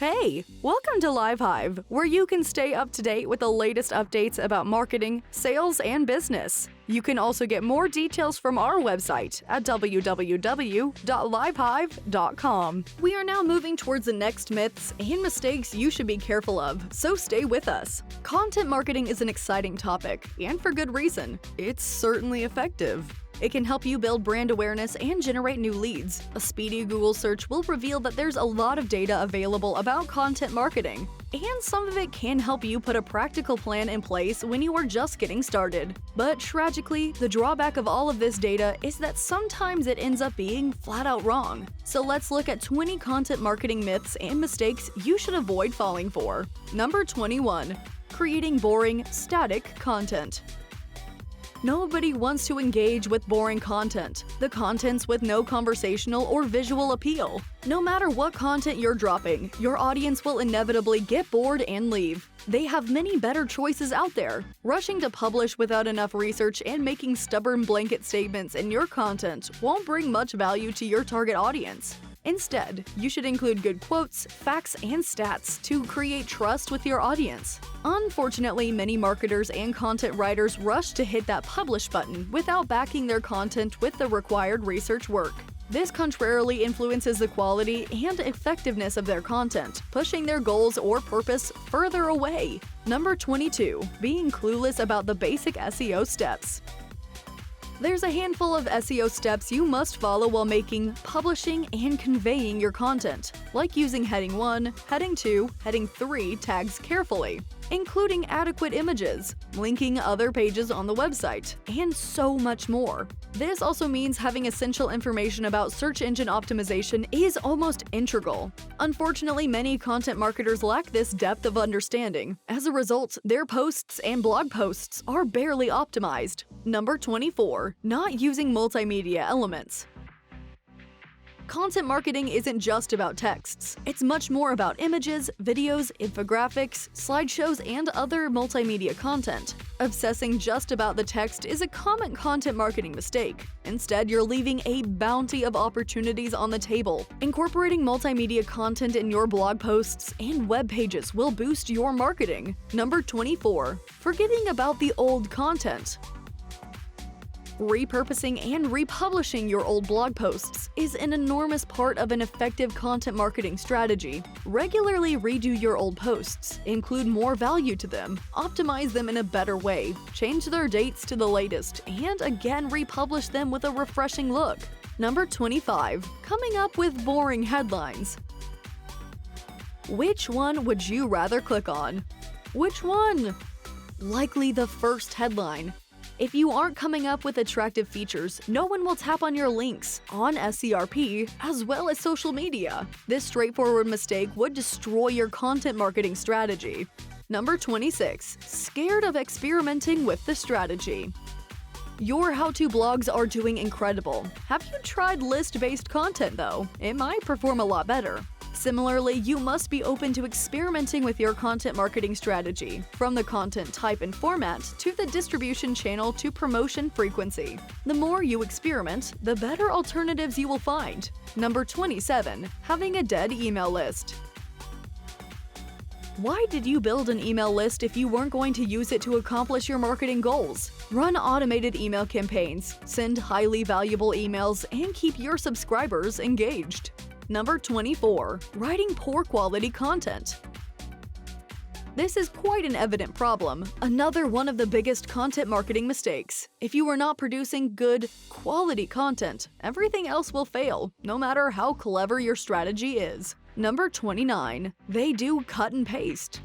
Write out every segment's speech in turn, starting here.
Hey, welcome to LiveHive, where you can stay up to date with the latest updates about marketing, sales, and business. You can also get more details from our website at www.livehive.com. We are now moving towards the next myths and mistakes you should be careful of, so stay with us. Content marketing is an exciting topic, and for good reason. It's certainly effective. It can help you build brand awareness and generate new leads. A speedy Google search will reveal that there's a lot of data available about content marketing, and some of it can help you put a practical plan in place when you are just getting started. But tragically, the drawback of all of this data is that sometimes it ends up being flat out wrong. So let's look at 20 content marketing myths and mistakes you should avoid falling for. Number 21. Creating boring, static content. Nobody wants to engage with boring content, the contents with no conversational or visual appeal. No matter what content you're dropping, your audience will inevitably get bored and leave. They have many better choices out there. Rushing to publish without enough research and making stubborn blanket statements in your content won't bring much value to your target audience. Instead, you should include good quotes, facts, and stats to create trust with your audience. Unfortunately, many marketers and content writers rush to hit that publish button without backing their content with the required research work. This contrarily influences the quality and effectiveness of their content, pushing their goals or purpose further away. Number 22. Being clueless about the basic SEO steps. There's a handful of SEO steps you must follow while making, publishing, and conveying your content, like using heading 1, heading 2, heading 3 tags carefully, including adequate images, linking other pages on the website, and so much more. This also means having essential information about search engine optimization is almost integral. Unfortunately, many content marketers lack this depth of understanding. As a result, their posts and blog posts are barely optimized. Number 24. Not using multimedia elements. Content marketing isn't just about texts. It's much more about images, videos, infographics, slideshows, and other multimedia content. Obsessing just about the text is a common content marketing mistake. Instead, you're leaving a bounty of opportunities on the table. Incorporating multimedia content in your blog posts and web pages will boost your marketing. Number 24. Forgetting about the old content. Repurposing and republishing your old blog posts is an enormous part of an effective content marketing strategy. Regularly redo your old posts, include more value to them, optimize them in a better way, change their dates to the latest, and again republish them with a refreshing look. Number 25. Coming up with boring headlines. Which one would you rather click on? Which one? Likely the first headline. If you aren't coming up with attractive features, no one will tap on your links on SERP as well as social media. This straightforward mistake would destroy your content marketing strategy. Number 26. Scared of experimenting with the strategy. Your how-to blogs are doing incredible. Have you tried list-based content though? It might perform a lot better. Similarly, you must be open to experimenting with your content marketing strategy, from the content type and format to the distribution channel to promotion frequency. The more you experiment, the better alternatives you will find. Number 27. Having a dead email list. Why did you build an email list if you weren't going to use it to accomplish your marketing goals? Run automated email campaigns, send highly valuable emails, and keep your subscribers engaged. Number 24. Writing poor quality content. This is quite an evident problem, another one of the biggest content marketing mistakes. If you are not producing good, quality content, everything else will fail, no matter how clever your strategy is. Number 29. They do cut and paste.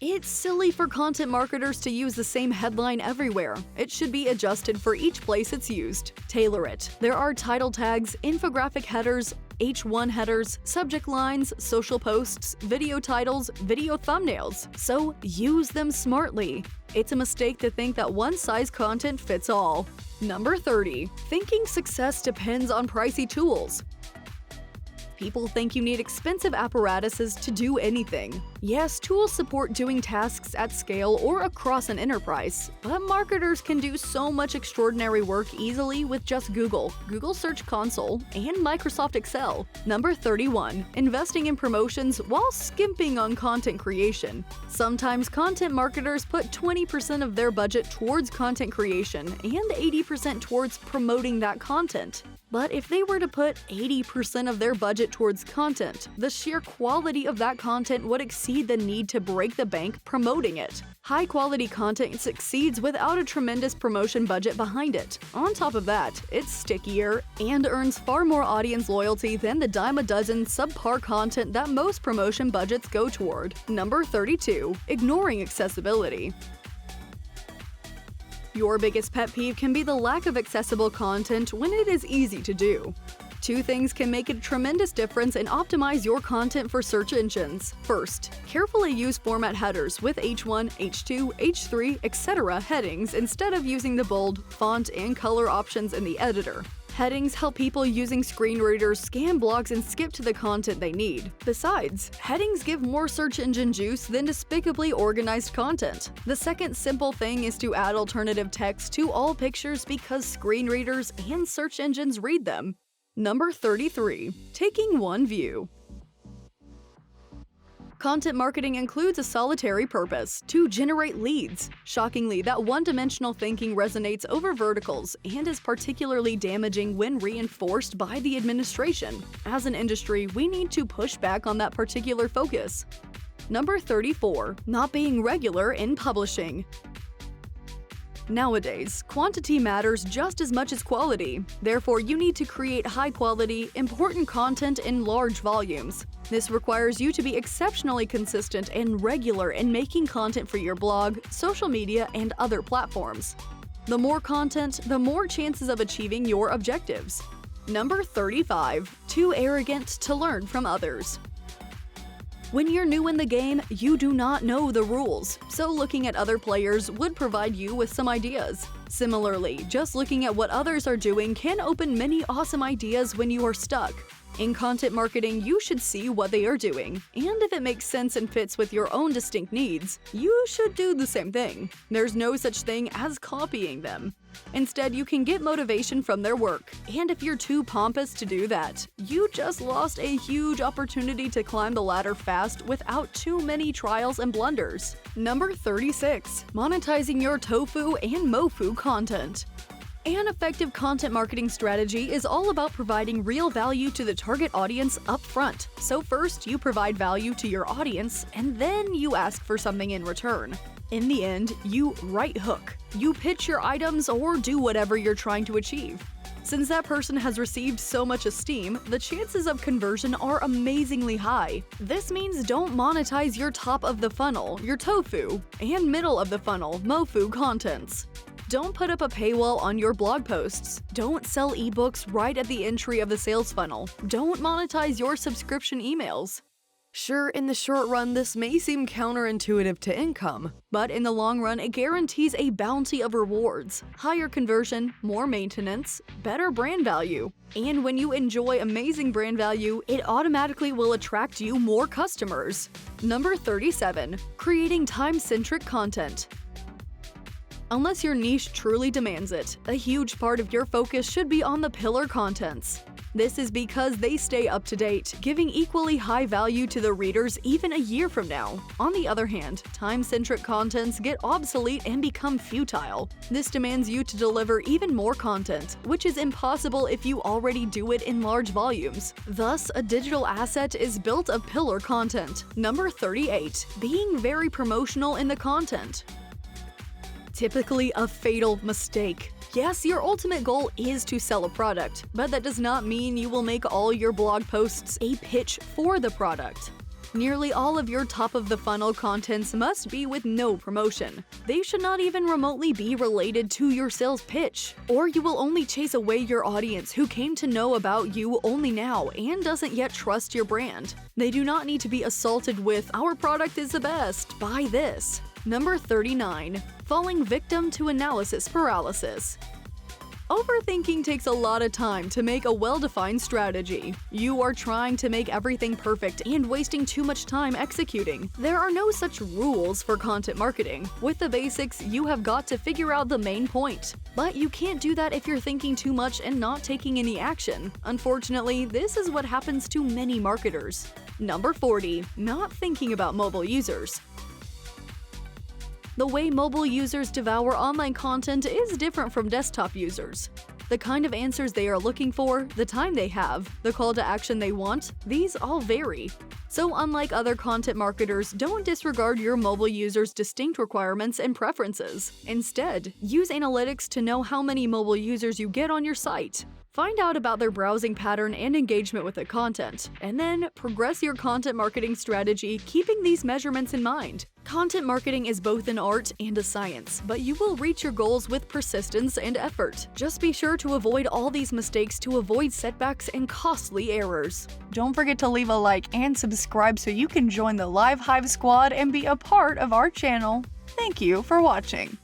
It's silly for content marketers to use the same headline everywhere. It should be adjusted for each place it's used. Tailor it. There are title tags, infographic headers, H1 headers, subject lines, social posts, video titles, video thumbnails. So use them smartly. It's a mistake to think that one-size content fits all. Number 30. Thinking success depends on pricey tools. People think you need expensive apparatuses to do anything. Yes, tools support doing tasks at scale or across an enterprise, but marketers can do so much extraordinary work easily with just Google Search Console, and Microsoft Excel. Number 31. Investing in promotions while skimping on content creation. Sometimes content marketers put 20% of their budget towards content creation and 80% towards promoting that content. But if they were to put 80% of their budget towards content, the sheer quality of that content would exceed the need to break the bank promoting it. High-quality content succeeds without a tremendous promotion budget behind it. On top of that, it's stickier and earns far more audience loyalty than the dime a dozen subpar content that most promotion budgets go toward. Number 32. Ignoring accessibility. Your biggest pet peeve can be the lack of accessible content when it is easy to do. Two things can make a tremendous difference and optimize your content for search engines. First, carefully use format headers with H1, H2, H3, etc. headings instead of using the bold, font, and color options in the editor. Headings help people using screen readers scan blogs and skip to the content they need. Besides, headings give more search engine juice than despicably organized content. The second simple thing is to add alternative text to all pictures because screen readers and search engines read them. Number 33. Taking one view. Content marketing includes a solitary purpose: to generate leads. Shockingly, that one-dimensional thinking resonates over verticals and is particularly damaging when reinforced by the administration. As an industry, we need to push back on that particular focus. Number 34. Not being regular in publishing. Nowadays, quantity matters just as much as quality. Therefore, you need to create high-quality, important content in large volumes. This requires you to be exceptionally consistent and regular in making content for your blog, social media, and other platforms. The more content, the more chances of achieving your objectives. Number 35. Too arrogant to learn from others. When you're new in the game, you do not know the rules, so looking at other players would provide you with some ideas. Similarly, just looking at what others are doing can open many awesome ideas when you are stuck. In content marketing, you should see what they are doing, and if it makes sense and fits with your own distinct needs, you should do the same thing. There's no such thing as copying them. Instead, you can get motivation from their work, and if you're too pompous to do that, you just lost a huge opportunity to climb the ladder fast without too many trials and blunders. Number 36. Monetizing your Tofu and Mofu content. An effective content marketing strategy is all about providing real value to the target audience up front. So first, you provide value to your audience, and then you ask for something in return. In the end, you right hook. You pitch your items or do whatever you're trying to achieve. Since that person has received so much esteem, the chances of conversion are amazingly high. This means don't monetize your top of the funnel, your tofu, and middle of the funnel, mofu contents. Don't put up a paywall on your blog posts. Don't sell ebooks right at the entry of the sales funnel. Don't monetize your subscription emails. Sure, in the short run, this may seem counterintuitive to income, but in the long run, it guarantees a bounty of rewards, higher conversion, more maintenance, better brand value. And when you enjoy amazing brand value, it automatically will attract you more customers. Number 37. Creating time-centric content. Unless your niche truly demands it, a huge part of your focus should be on the pillar contents. This is because they stay up to date, giving equally high value to the readers even a year from now. On the other hand, time-centric contents get obsolete and become futile. This demands you to deliver even more content, which is impossible if you already do it in large volumes. Thus, a digital asset is built of pillar content. Number 38. Being very promotional in the content. Typically a fatal mistake. Yes, your ultimate goal is to sell a product, but that does not mean you will make all your blog posts a pitch for the product. Nearly all of your top-of-the-funnel contents must be with no promotion. They should not even remotely be related to your sales pitch, or you will only chase away your audience who came to know about you only now and doesn't yet trust your brand. They do not need to be assaulted with, "Our product is the best, buy this." Number 39. Falling victim to analysis paralysis. Overthinking takes a lot of time to make a well-defined strategy. You are trying to make everything perfect and wasting too much time executing. There are no such rules for content marketing. With the basics, you have got to figure out the main point. But you can't do that if you're thinking too much and not taking any action. Unfortunately, this is what happens to many marketers. Number 40. Not thinking about mobile users. The way mobile users devour online content is different from desktop users. The kind of answers they are looking for, the time they have, the call to action they want, these all vary. So unlike other content marketers, don't disregard your mobile users' distinct requirements and preferences. Instead, use analytics to know how many mobile users you get on your site. Find out about their browsing pattern and engagement with the content, and then progress your content marketing strategy keeping these measurements in mind. Content marketing is both an art and a science, but you will reach your goals with persistence and effort. Just be sure to avoid all these mistakes to avoid setbacks and costly errors. Don't forget to leave a like and subscribe so you can join the LiveHive squad and be a part of our channel. Thank you for watching.